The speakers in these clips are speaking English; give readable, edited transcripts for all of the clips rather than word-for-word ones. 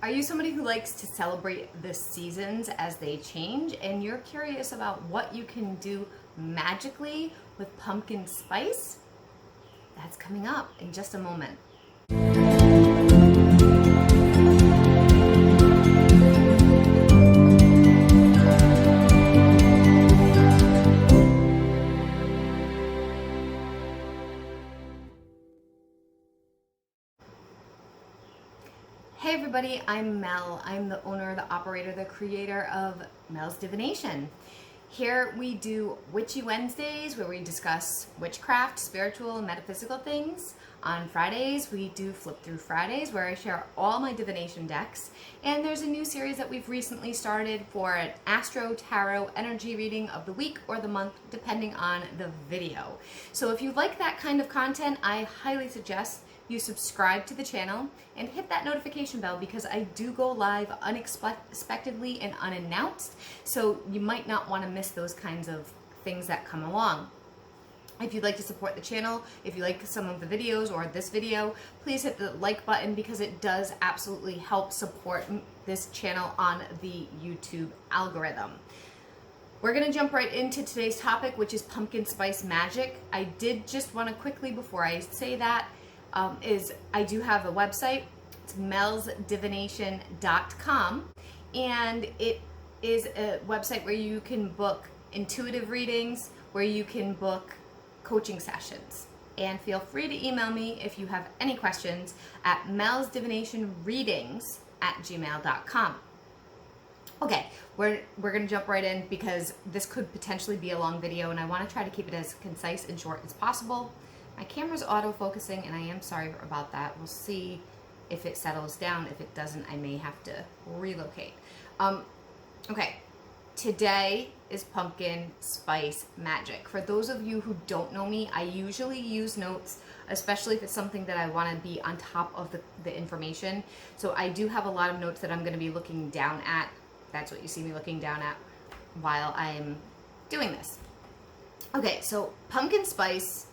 Are you somebody who likes to celebrate the seasons as they change, and you're curious about what you can do magically with pumpkin spice? That's coming up in just a moment. Hey everybody, I'm Mel. I'm the owner, the operator, the creator of Melsdivination. Here we do Witchy Wednesdays where we discuss witchcraft, spiritual, and metaphysical things. On Fridays we do Flip Through Fridays where I share all my divination decks. And there's a new series that we've recently started for an Astro Tarot energy reading of the week or the month depending on the video. So if you like that kind of content, I highly suggest you subscribe to the channel and hit that notification bell because I do go live unexpectedly and unannounced, so you might not want to miss those kinds of things that come along. If you'd like to support the channel, if you like some of the videos or this video, please hit the like button because it does absolutely help support this channel on the YouTube algorithm. We're going to jump right into today's topic, which is pumpkin spice magic. I did just want to quickly, before I say that, I do have a website. It's melsdivination.com, and it is a website where you can book intuitive readings, where you can book coaching sessions. And feel free to email me if you have any questions at melsdivinationreadings@gmail.com. Okay, we're going to jump right in because this could potentially be a long video, and I want to try to keep it as concise and short as possible. My camera's auto-focusing, and I am sorry about that. We'll see if it settles down. If it doesn't, I may have to relocate. Okay, today is pumpkin spice magic. For those of you who don't know me, I usually use notes, especially if it's something that I want to be on top of the information. So I do have a lot of notes that I'm going to be looking down at. That's what you see me looking down at while I'm doing this. Okay, so pumpkin spice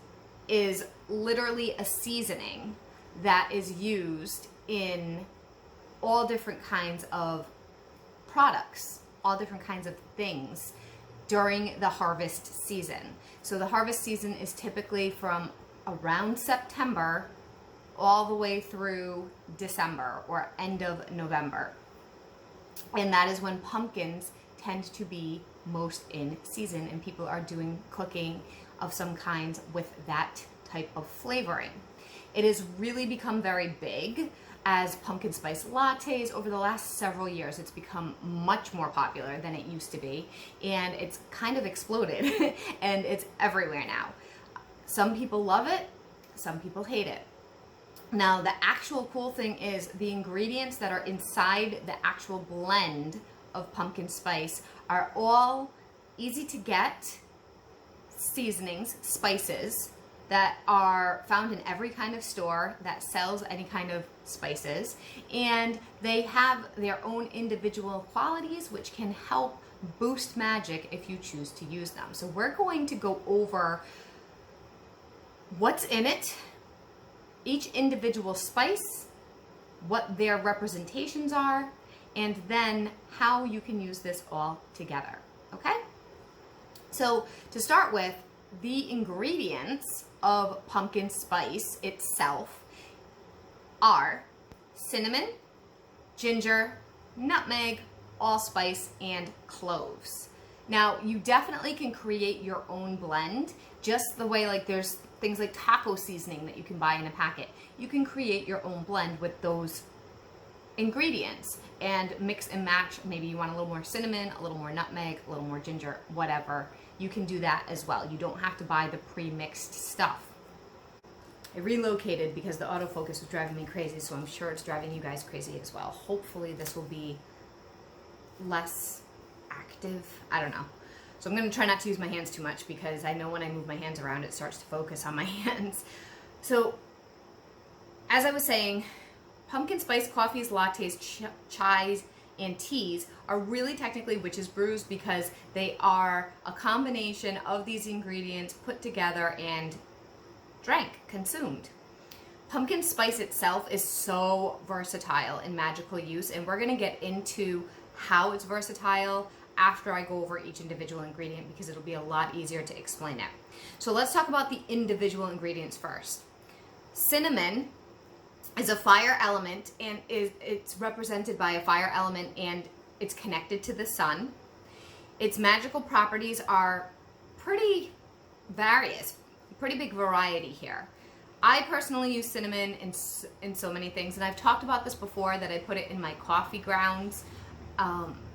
is literally a seasoning that is used in all different kinds of products, all different kinds of things during the harvest season. So the harvest season is typically from around September all the way through December or end of November. And that is when pumpkins tend to be most in season and people are doing cooking of some kind with that type of flavoring. It has really become very big as pumpkin spice lattes over the last several years. It's become much more popular than it used to be, and it's kind of exploded and it's everywhere now. Some people love it, some people hate it. Now, the actual cool thing is the ingredients that are inside the actual blend of pumpkin spice are all easy to get seasonings, spices that are found in every kind of store that sells any kind of spices, and they have their own individual qualities which can help boost magic if you choose to use them. So we're going to go over what's in it, each individual spice, what their representations are, and then how you can use this all together. Okay? So to start with, the ingredients of pumpkin spice itself are cinnamon, ginger, nutmeg, allspice, and cloves. Now, you definitely can create your own blend, just the way like there's things like taco seasoning that you can buy in a packet. You can create your own blend with those ingredients and mix and match. Maybe you want a little more cinnamon, a little more nutmeg, a little more ginger, whatever. You can do that as well. You don't have to buy the pre-mixed stuff. I relocated because the autofocus was driving me crazy, so I'm sure it's driving you guys crazy as well. Hopefully this will be less active. I don't know. So I'm going to try not to use my hands too much because I know when I move my hands around it starts to focus on my hands. So as I was saying, pumpkin spice coffees, lattes, chais, and teas are really technically witch's brews because they are a combination of these ingredients put together and drank, consumed. Pumpkin spice itself is so versatile in magical use, and we're going to get into how it's versatile after I go over each individual ingredient, because it'll be a lot easier to explain it. So let's talk about the individual ingredients first. Cinnamon is a fire element, and it's represented by a fire element, and it's connected to the sun. Its magical properties are pretty various, pretty big variety here. I personally use cinnamon in so many things, and I've talked about this before, that I put it in my coffee grounds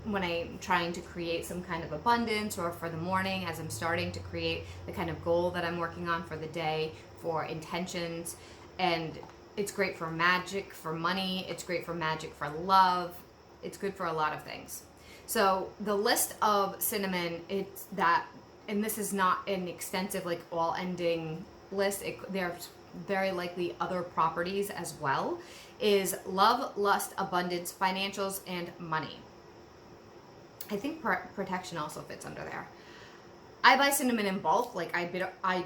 when I'm trying to create some kind of abundance, or for the morning as I'm starting to create the kind of goal that I'm working on for the day, for intentions. And it's great for magic, for money. It's great for magic, for love. It's good for a lot of things. So the list of cinnamon, and this is not an extensive, like, all-ending list. There's very likely other properties as well, is love, lust, abundance, financials, and money. I think protection also fits under there. I buy cinnamon in bulk. Like, I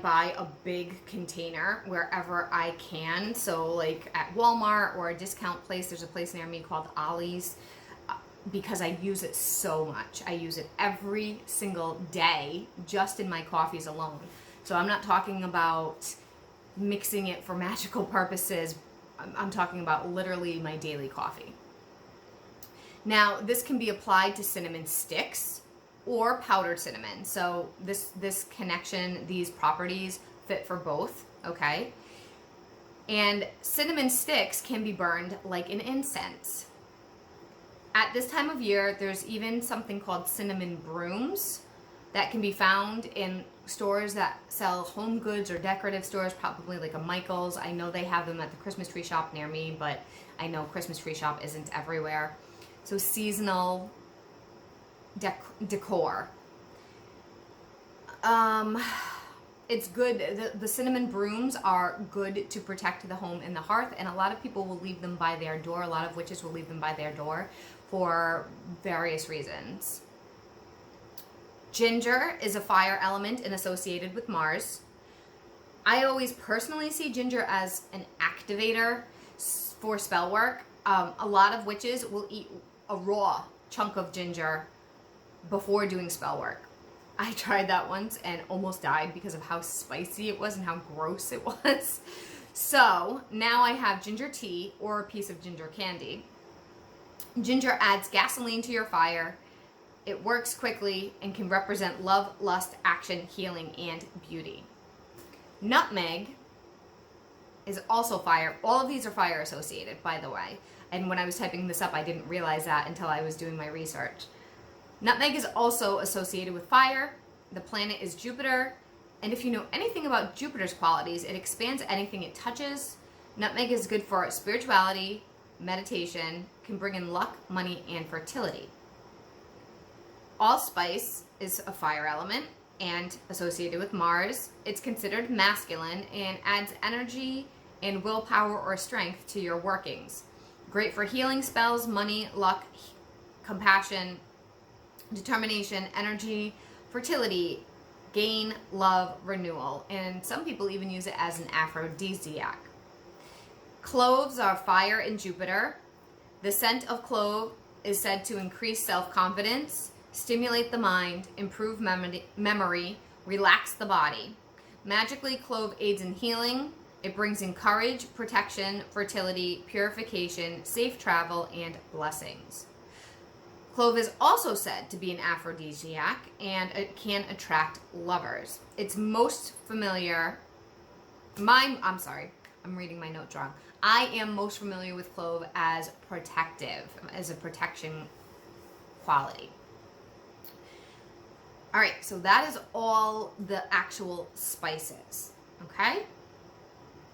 buy a big container wherever I can. So like at Walmart or a discount place, there's a place near me called Ollie's, because I use it so much. I use it every single day just in my coffees alone. So I'm not talking about mixing it for magical purposes. I'm talking about literally my daily coffee. Now, this can be applied to cinnamon sticks or powdered cinnamon. So this connection, these properties fit for both, okay? And cinnamon sticks can be burned like an incense. At this time of year, there's even something called cinnamon brooms that can be found in stores that sell home goods, or decorative stores, probably like a Michael's. I know they have them at the Christmas tree shop near me, but I know Christmas tree shop isn't everywhere. So seasonal decor. It's good. The cinnamon brooms are good to protect the home and the hearth, and a lot of people will leave them by their door. A lot of witches will leave them by their door for various reasons. Ginger is a fire element and associated with Mars. I always personally see ginger as an activator for spell work. A lot of witches will eat a raw chunk of ginger before doing spell work. I tried that once and almost died because of how spicy it was and how gross it was. So now I have ginger tea or a piece of ginger candy. Ginger adds gasoline to your fire. It works quickly and can represent love, lust, action, healing, and beauty. Nutmeg is also fire. All of these are fire associated, by the way. And when I was typing this up, I didn't realize that until I was doing my research. Nutmeg is also associated with fire. The planet is Jupiter. And if you know anything about Jupiter's qualities, it expands anything it touches. Nutmeg is good for spirituality, meditation, can bring in luck, money, and fertility. Allspice is a fire element and associated with Mars. It's considered masculine and adds energy and willpower or strength to your workings. Great for healing spells, money, luck, compassion, determination, energy, fertility, gain, love, renewal. And some people even use it as an aphrodisiac. Cloves are fire in Jupiter. The scent of clove is said to increase self-confidence, stimulate the mind, improve memory, relax the body. Magically, clove aids in healing. It brings in courage, protection, fertility, purification, safe travel, and blessings. Clove is also said to be an aphrodisiac, and it can attract lovers. It's most familiar, I'm reading my notes wrong. I am most familiar with clove as protective, as a protection quality. All right, so that is all the actual spices, okay?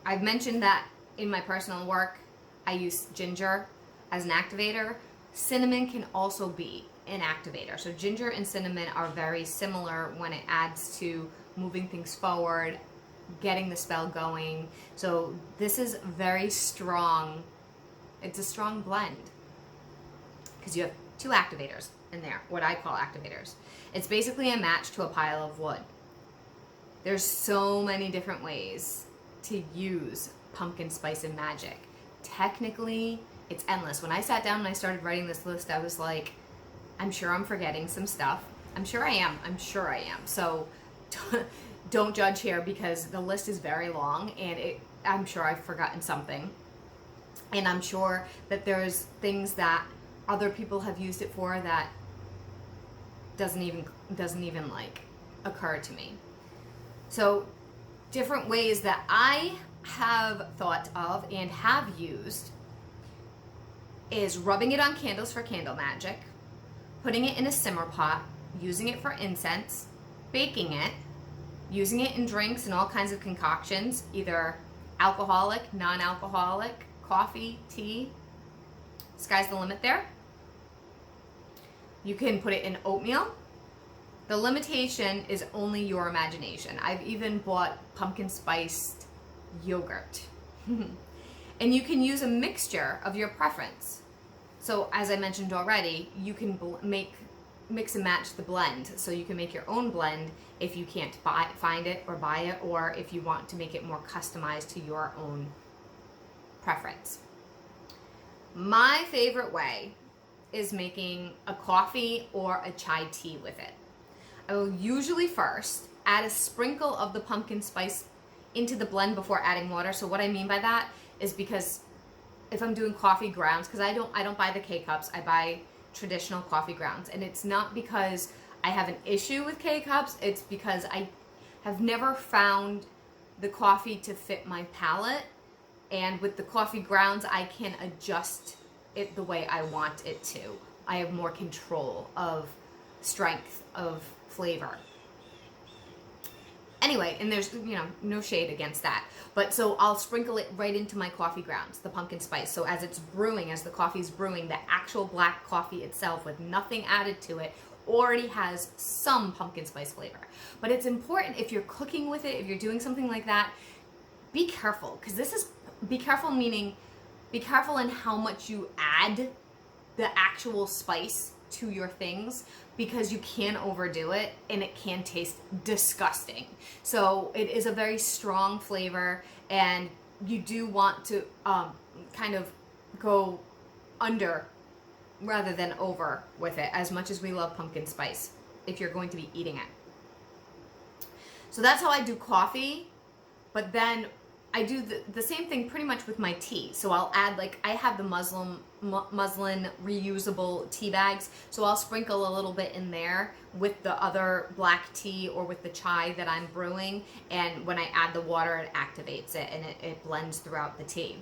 I've mentioned that in my personal work, I use ginger as an activator. Cinnamon can also be an activator. So ginger and cinnamon are very similar when it adds to moving things forward, getting the spell going. So this is very strong. It's a strong blend because you have two activators in there, what I call activators. It's basically a match to a pile of wood. There's so many different ways to use pumpkin spice and magic. Technically, it's endless. When I sat down and I started writing this list, I was like, I'm sure I'm forgetting some stuff. I'm sure I am. So don't judge here, because the list is very long, and I'm sure I've forgotten something. And I'm sure that there's things that other people have used it for that doesn't even like occur to me. So different ways that I have thought of and have used is rubbing it on candles for candle magic, putting it in a simmer pot, using it for incense, baking it, using it in drinks and all kinds of concoctions, either alcoholic, non-alcoholic, coffee, tea. Sky's the limit there. You can put it in oatmeal. The limitation is only your imagination. I've even bought pumpkin spiced yogurt. And you can use a mixture of your preference. So as I mentioned already, you can mix and match the blend. So you can make your own blend if you can't find it or buy it, or if you want to make it more customized to your own preference. My favorite way is making a coffee or a chai tea with it. I will usually first add a sprinkle of the pumpkin spice into the blend before adding water. So what I mean by that is, because if I'm doing coffee grounds, because I don't buy the K-cups, I buy traditional coffee grounds. And it's not because I have an issue with K-cups, it's because I have never found the coffee to fit my palate. And with the coffee grounds, I can adjust it the way I want it to. I have more control of strength of flavor. Anyway, and there's, no shade against that. But so I'll sprinkle it right into my coffee grounds, the pumpkin spice. So as it's brewing, as the coffee's brewing, the actual black coffee itself with nothing added to it already has some pumpkin spice flavor. But it's important, if you're cooking with it, if you're doing something like that, be careful. Because be careful meaning, be careful in how much you add the actual spice to your things, because you can overdo it and it can taste disgusting. So it is a very strong flavor, and you do want to kind of go under rather than over with it, as much as we love pumpkin spice, if you're going to be eating it. So that's how I do coffee. But then I do the same thing pretty much with my tea. So I'll add, I have the muslin reusable tea bags. So I'll sprinkle a little bit in there with the other black tea or with the chai that I'm brewing. And when I add the water, it activates it and it blends throughout the tea.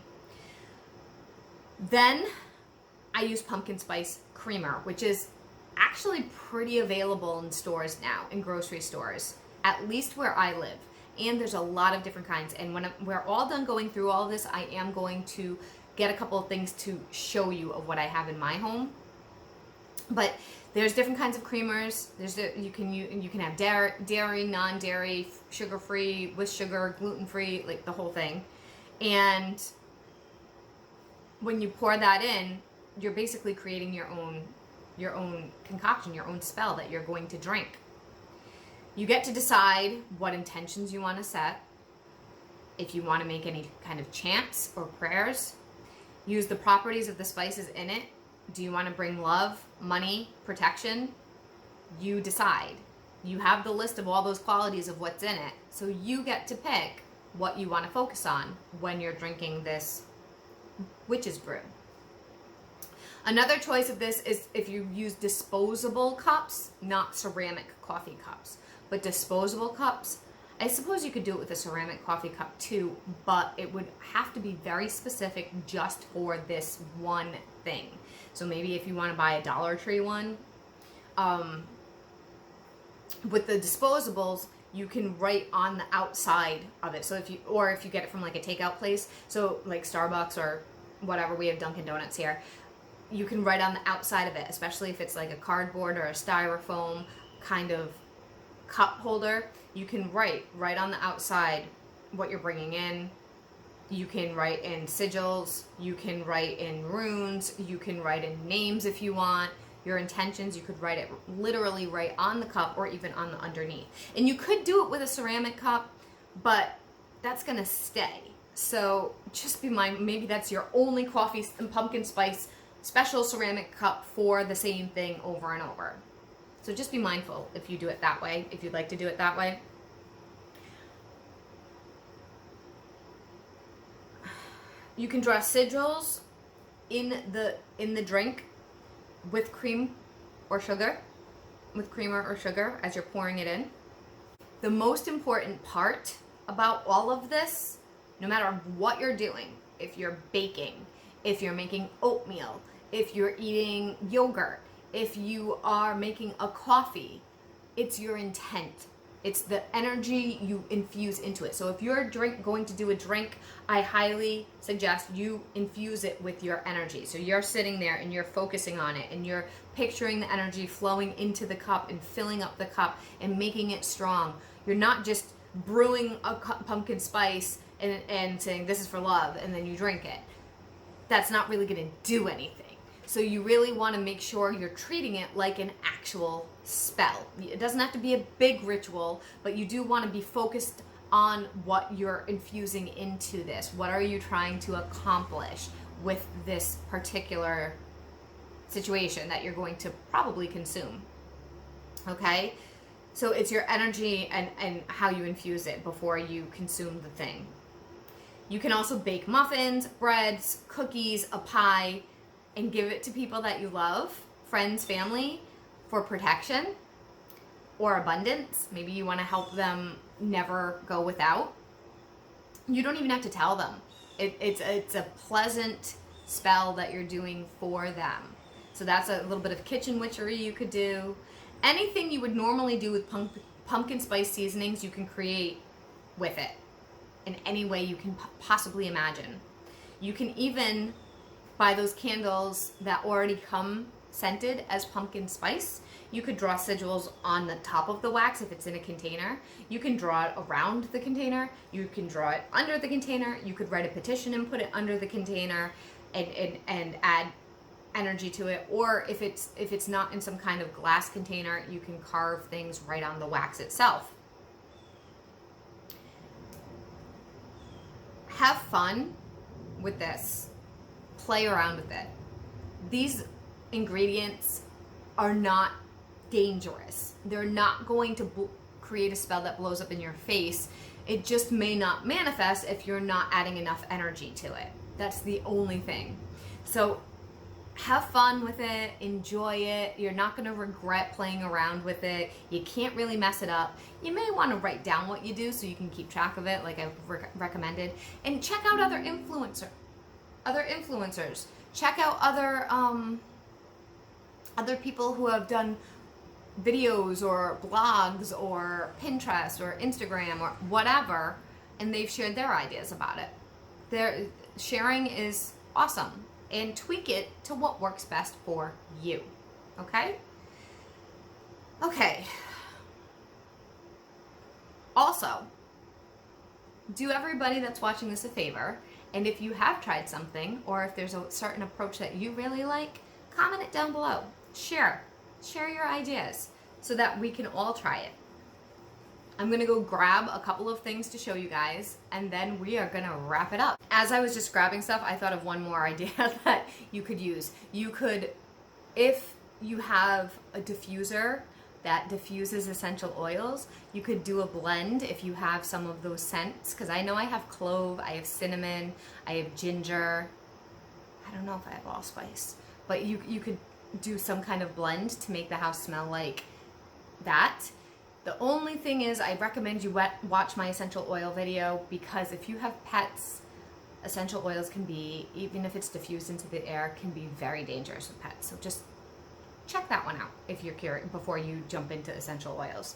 Then I use pumpkin spice creamer, which is actually pretty available in stores now, in grocery stores, at least where I live. And there's a lot of different kinds. And when we're all done going through all this, I am going to get a couple of things to show you of what I have in my home. But there's different kinds of creamers. You can have dairy, non-dairy, sugar-free, with sugar, gluten-free, like the whole thing. And when you pour that in, you're basically creating your own concoction, your own spell that you're going to drink. You get to decide what intentions you want to set. If you want to make any kind of chants or prayers, use the properties of the spices in it. Do you want to bring love, money, protection? You decide. You have the list of all those qualities of what's in it, so you get to pick what you want to focus on when you're drinking this witch's brew. Another choice of this is if you use disposable cups, not ceramic coffee cups, but disposable cups. I suppose you could do it with a ceramic coffee cup too, but it would have to be very specific just for this one thing. So maybe if you want to buy a Dollar Tree one, with the disposables, you can write on the outside of it. So if you get it from like a takeout place, so like Starbucks or whatever, we have Dunkin' Donuts here, you can write on the outside of it, especially if it's like a cardboard or a styrofoam kind of cup holder. You can write right on the outside what you're bringing in. You can write in sigils, you can write in runes, you can write in names if you want, your intentions. You could write it literally right on the cup or even on the underneath. And you could do it with a ceramic cup, but that's gonna stay. So just be mindful, maybe that's your only coffee and pumpkin spice special ceramic cup for the same thing over and over. So just be mindful if you do it that way, if you'd like to do it that way. You can draw sigils in the drink with cream or sugar, with creamer or sugar as you're pouring it in. The most important part about all of this, no matter what you're doing, if you're baking, if you're making oatmeal, if you're eating yogurt, if you are making a coffee, it's your intent. It's the energy you infuse into it. So if you're going to do a drink, I highly suggest you infuse it with your energy. So you're sitting there and you're focusing on it and you're picturing the energy flowing into the cup and filling up the cup and making it strong. You're not just brewing a pumpkin spice and saying this is for love and then you drink it. That's not really going to do anything. So you really want to make sure you're treating it like an actual spell. It doesn't have to be a big ritual, but you do want to be focused on what you're infusing into this. What are you trying to accomplish with this particular situation that you're going to probably consume? Okay? So it's your energy and how you infuse it before you consume the thing. You can also bake muffins, breads, cookies, a pie, and give it to people that you love, friends, family, for protection or abundance. Maybe you want to help them never go without. You don't even have to tell them. It's a pleasant spell that you're doing for them. So that's a little bit of kitchen witchery you could do. Anything you would normally do with pumpkin spice seasonings, you can create with it in any way you can possibly imagine. You can even buy those candles that already come scented as pumpkin spice. You could draw sigils on the top of the wax if it's in a container. You can draw it around the container. You can draw it under the container. You could write a petition and put it under the container and add energy to it. Or if it's not in some kind of glass container, you can carve things right on the wax itself. Have fun with this. Play around with it. These ingredients are not dangerous. They're not going to create a spell that blows up in your face. It just may not manifest if you're not adding enough energy to it. That's the only thing. So have fun with it, enjoy it. You're not going to regret playing around with it. You can't really mess it up. You may want to write down what you do so you can keep track of it, like I've recommended. And check out other influencers. Check out other people who have done videos or blogs or Pinterest or Instagram or whatever, and they've shared their ideas about it. Their sharing is awesome, and tweak it to what works best for you. Okay? Okay. Also, do everybody that's watching this a favor. And if you have tried something, or if there's a certain approach that you really like, comment it down below. Share your ideas so that we can all try it. I'm gonna go grab a couple of things to show you guys, and then we are gonna wrap it up. As I was just grabbing stuff, I thought of one more idea that you could use. You could, if you have a diffuser that diffuses essential oils, you could do a blend if you have some of those scents, because I know I have clove, I have cinnamon, I have ginger. I don't know if I have allspice, but you could do some kind of blend to make the house smell like that. The only thing is, I recommend you watch my essential oil video, because if you have pets, essential oils can be, even if it's diffused into the air, can be very dangerous with pets. So just check that one out if you're curious before you jump into essential oils.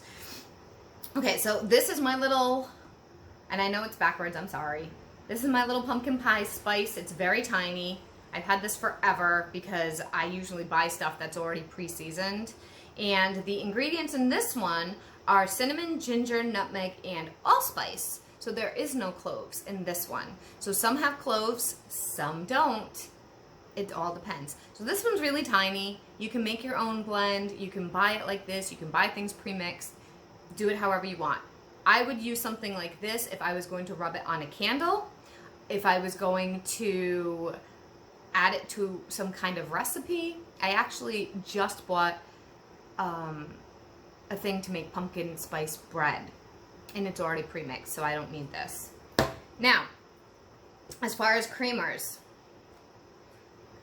Okay, so this is my little, and I know it's backwards, I'm sorry. This is my little pumpkin pie spice. It's very tiny. I've had this forever because I usually buy stuff that's already pre-seasoned. And the ingredients in this one are cinnamon, ginger, nutmeg, and allspice. So there is no cloves in this one. So some have cloves, some don't. It all depends. So this one's really tiny. You can make your own blend. You can buy it like this. You can buy things pre-mixed. Do it however you want. I would use something like this if I was going to rub it on a candle. if I was going to add it to some kind of recipe. I actually just bought a thing to make pumpkin spice bread, and it's already pre-mixed, so I don't need this. Now, as far as creamers,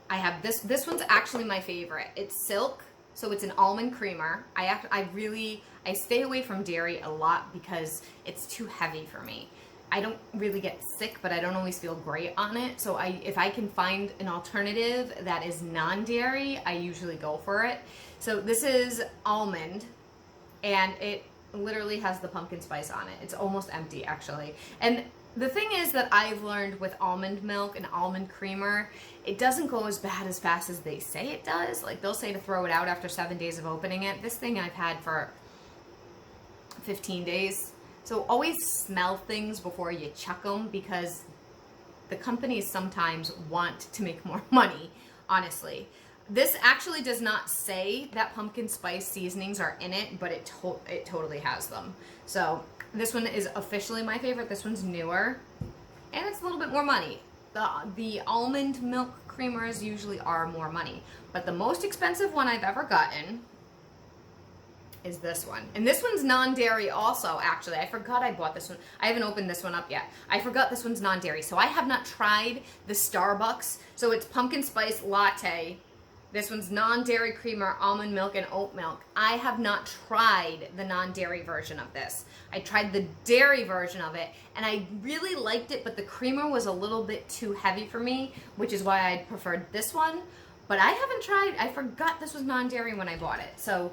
I have this one's actually my favorite. It's Silk, so it's an almond creamer. I stay away from dairy a lot because it's too heavy for me. I don't really get sick, but I don't always feel great on it. So if I can find an alternative that is non-dairy, I usually go for it. So this is almond, and it literally has the pumpkin spice on it. It's almost empty, actually. And the thing is that I've learned with almond milk and almond creamer, it doesn't go as bad as fast as they say it does. Like, they'll say to throw it out after 7 days of opening it. This thing I've had for 15 days. So always smell things before you chuck them, because the companies sometimes want to make more money, honestly. This actually does not say that pumpkin spice seasonings are in it, but it totally has them. So this one is officially my favorite. This one's newer, and it's a little bit more money. The almond milk creamers usually are more money, but the most expensive one I've ever gotten is this one. And this one's non-dairy also, actually. I forgot I bought this one. I haven't opened this one up yet. I forgot this one's non-dairy. So I have not tried the Starbucks. So it's pumpkin spice latte. This one's non-dairy creamer, almond milk, and oat milk. I have not tried the non-dairy version of this. I tried the dairy version of it, and I really liked it, but the creamer was a little bit too heavy for me, which is why I preferred this one. But I haven't tried, I forgot this was non-dairy when I bought it. So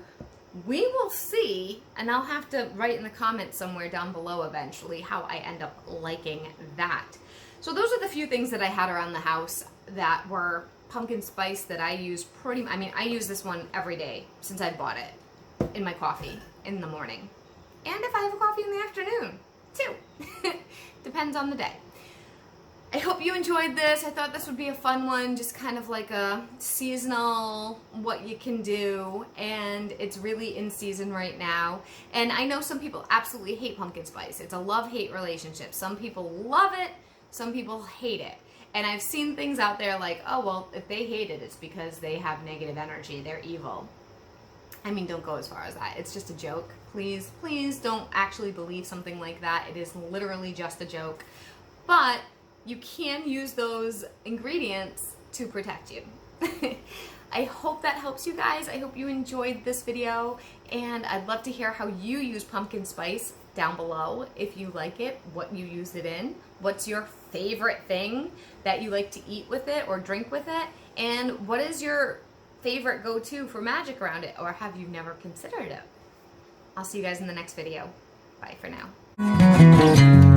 we will see, and I'll have to write in the comments somewhere down below eventually how I end up liking that. So those are the few things that I had around the house that were pumpkin spice that I use I use this one every day since I bought it in my coffee in the morning. And if I have a coffee in the afternoon, too. Depends on the day. I hope you enjoyed this. I thought this would be a fun one, just kind of like a seasonal, what you can do, and it's really in season right now. And I know some people absolutely hate pumpkin spice. It's a love-hate relationship. Some people love it, some people hate it. And I've seen things out there like, oh, well, if they hate it, it's because they have negative energy. They're evil. I mean, don't go as far as that. It's just a joke. Please, please don't actually believe something like that. It is literally just a joke. But you can use those ingredients to protect you. I hope that helps you guys. I hope you enjoyed this video, and I'd love to hear how you use pumpkin spice down below. If you like it, what you use it in, what's your favorite thing that you like to eat with it or drink with it, and what is your favorite go-to for magic around it, or have you never considered it? I'll see you guys in the next video. Bye for now.